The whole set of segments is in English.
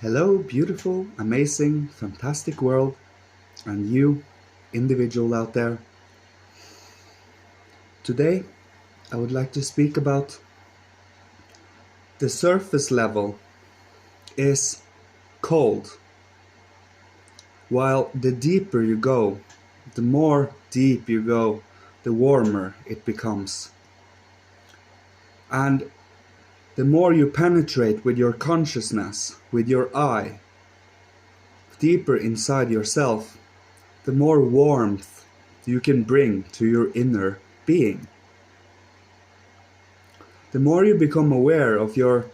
Hello, beautiful, amazing, fantastic world, and you, individual out there. Today, I would like to speak about the surface level is cold, while the deeper you go, the more deep you go, the warmer it becomes. And the more you penetrate with your consciousness, with your eye, deeper inside yourself, the more warmth you can bring to your inner being. The more you become aware of your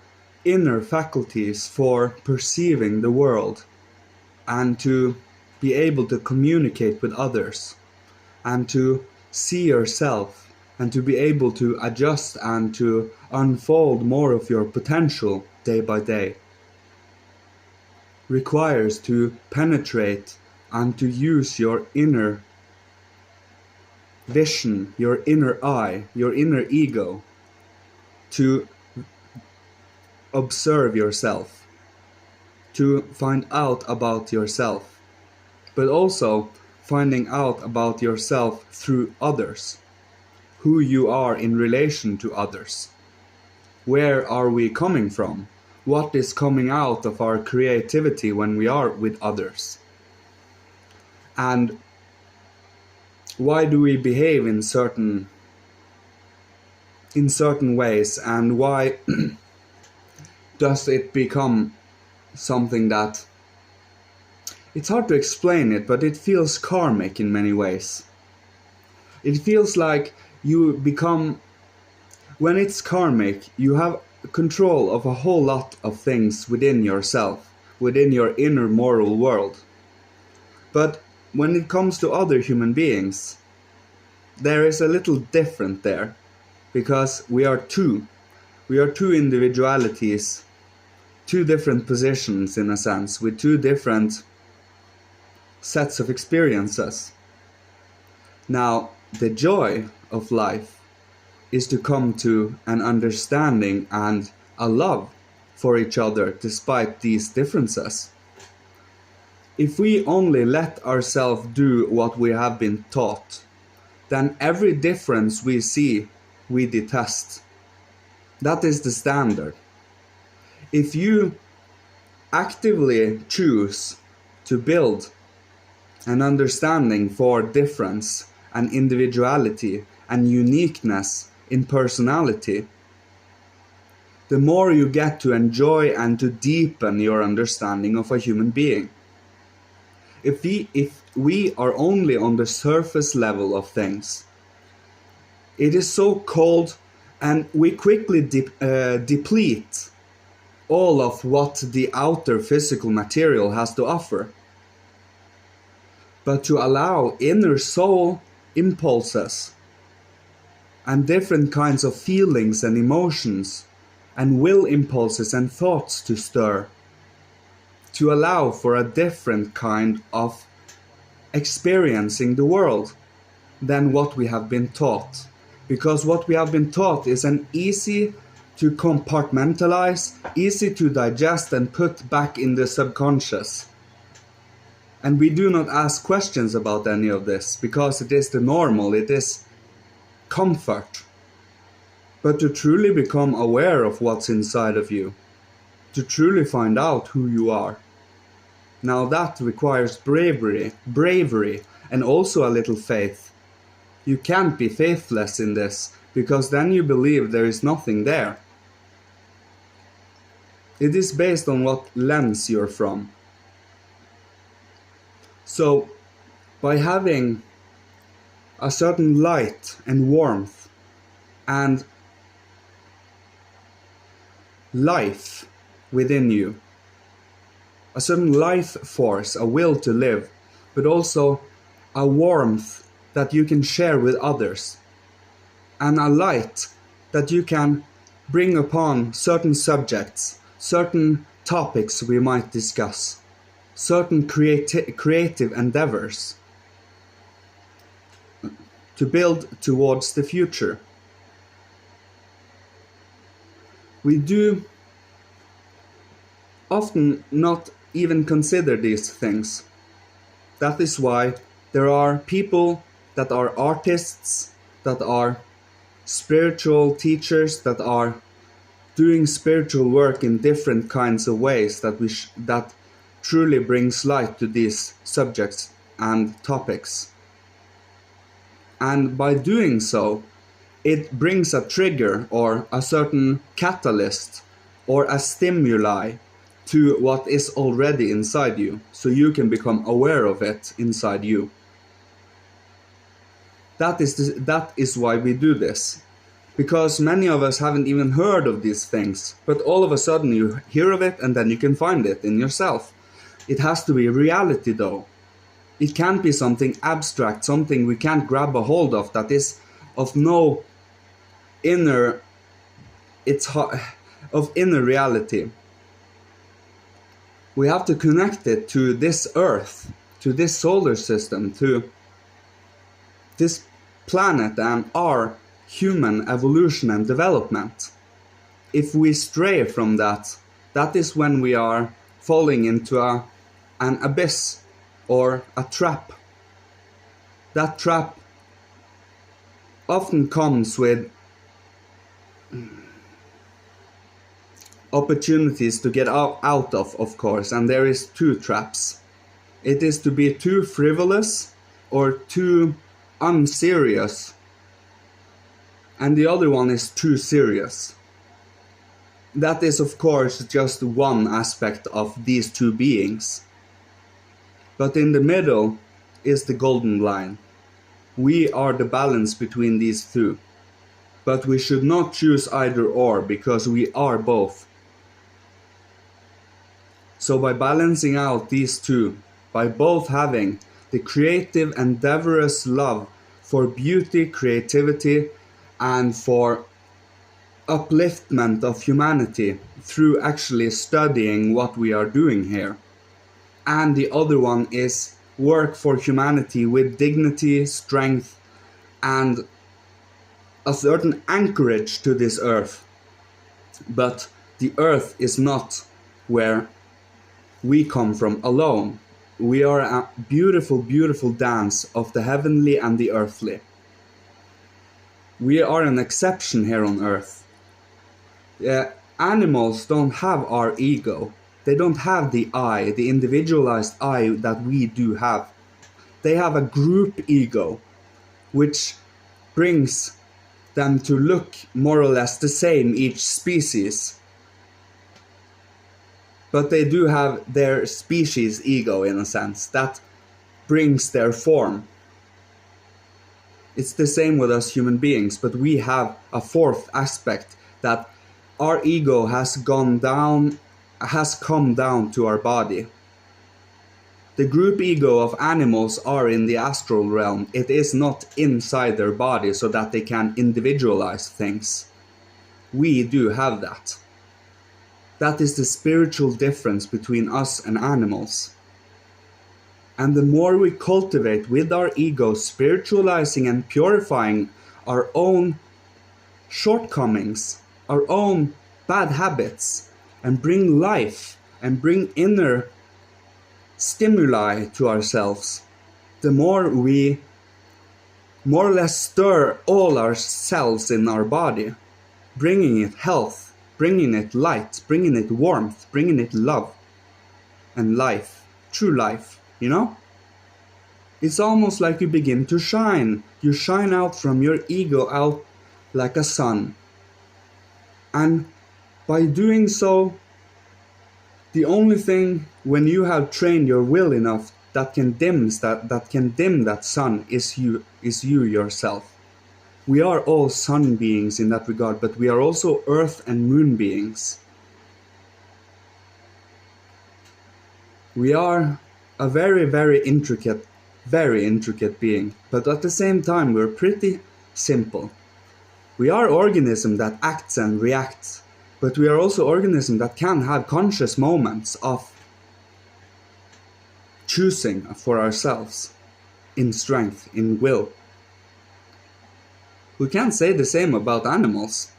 inner faculties for perceiving the world and to be able to communicate with others and to see yourself and to be able to adjust and to unfold more of your potential day by day, requires to penetrate and to use your inner vision, your inner eye, your inner ego to observe yourself, to find out about yourself, but also finding out about yourself through others, who you are in relation to others. Where are we coming from? What is coming out of our creativity when we are with others? And why do we behave in certain ways, and why does it become something that it's hard to explain it, but it feels karmic in many ways. It feels like you become, when it's karmic, you have control of a whole lot of things within yourself, within your inner moral world. But when it comes to other human beings, there is a little different there, because we are two individualities, two different positions in a sense, with two different sets of experiences. Now, the joy of life is to come to an understanding and a love for each other despite these differences. If we only let ourselves do what we have been taught, then every difference we see, we detest. That is the standard. If you actively choose to build an understanding for difference and individuality and uniqueness in personality, the more you get to enjoy and to deepen your understanding of a human being. If we are only on the surface level of things, it is so cold, and we quickly deplete all of what the outer physical material has to offer. But to allow inner soul impulses and different kinds of feelings and emotions and will impulses and thoughts to stir, to allow for a different kind of experiencing the world than what we have been taught. Because what we have been taught is an easy to compartmentalize, easy to digest and put back in the subconscious. And we do not ask questions about any of this, because it is the normal, it is comfort. But to truly become aware of what's inside of you, to truly find out who you are, now that requires bravery, and also a little faith. You can't be faithless in this, because then you believe there is nothing there. It is based on what lens you're from. So, by having a certain light and warmth and life within you, a certain life force, a will to live, but also a warmth that you can share with others, and a light that you can bring upon certain subjects, certain topics we might discuss, certain creative endeavors to build towards the future. We do often not even consider these things. That is why there are people that are artists, that are spiritual teachers, that are doing spiritual work in different kinds of ways that truly brings light to these subjects and topics. And by doing so, it brings a trigger or a certain catalyst or a stimuli to what is already inside you, so you can become aware of it inside you. That is why we do this. Because many of us haven't even heard of these things, but all of a sudden you hear of it and then you can find it in yourself. It has to be reality though. It can't be something abstract, something we can't grab a hold of, that is of no inner, of inner reality. We have to connect it to this earth, to this solar system, to this planet and our human evolution and development. If we stray from that, that is when we are falling into an abyss or a trap. That trap often comes with opportunities to get out of course, and there is two traps. It is to be too frivolous or too unserious, and the other one is too serious. That is of course just one aspect of these two beings. But in the middle is the golden line. We are the balance between these two. But we should not choose either or, because we are both. So by balancing out these two, by both having the creative, endeavorous love for beauty, creativity, and for upliftment of humanity through actually studying what we are doing here. And the other one is work for humanity with dignity, strength, and a certain anchorage to this earth. But the earth is not where we come from alone. We are a beautiful, beautiful dance of the heavenly and the earthly. We are an exception here on earth. Animals don't have our ego. They don't have the I, the individualized I that we do have. They have a group ego, which brings them to look more or less the same each species. But they do have their species ego in a sense, that brings their form. It's the same with us human beings, but we have a fourth aspect, that our ego has come down to our body. The group ego of animals are in the astral realm. It is not inside their body so that they can individualize things. We do have that. That is the spiritual difference between us and animals. And the more we cultivate with our ego, spiritualizing and purifying our own shortcomings, our own bad habits, and bring life and bring inner stimuli to ourselves, the more we more or less stir all our cells in our body, bringing it health, bringing it light, bringing it warmth, bringing it love and life, true life, you know? It's almost like you begin to shine. You shine out from your ego out like a sun. And by doing so, the only thing when you have trained your will enough that can dim that sun is you yourself. We are all sun beings in that regard, but we are also earth and moon beings. We are a very, very intricate being, but at the same time we're pretty simple. We are organisms that acts and reacts, but we are also organisms that can have conscious moments of choosing for ourselves in strength, in will. We can't say the same about animals,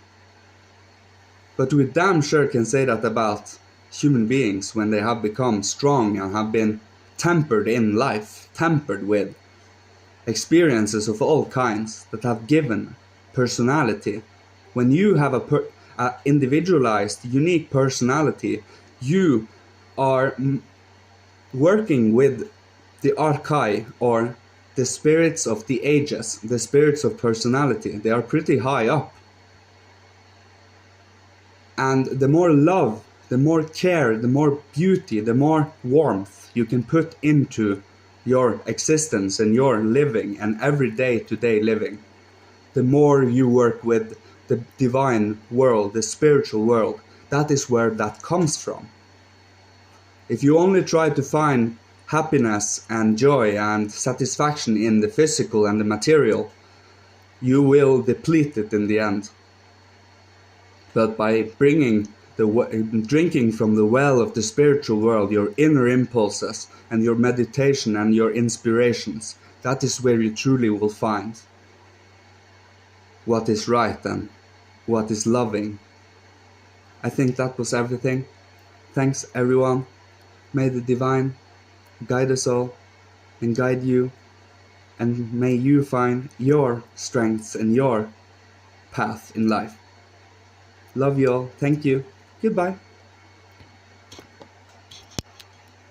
but we damn sure can say that about human beings, when they have become strong and have been tempered in life, tempered with experiences of all kinds that have given personality. When you have a individualized, unique personality, you are working with the archai, or the spirits of the ages, the spirits of personality. They are pretty high up. And the more love, the more care, the more beauty, the more warmth you can put into your existence and your living and every day-to-day living, the more you work with the divine world, the spiritual world. That is where that comes from. If you only try to find happiness and joy and satisfaction in the physical and the material, you will deplete it in the end. But by drinking from the well of the spiritual world, your inner impulses and your meditation and your inspirations, that is where you truly will find what is right and what is loving. I think that was everything. Thanks everyone. May the divine guide us all and guide you, and may you find your strengths and your path in life. Love you all. Thank you. Goodbye.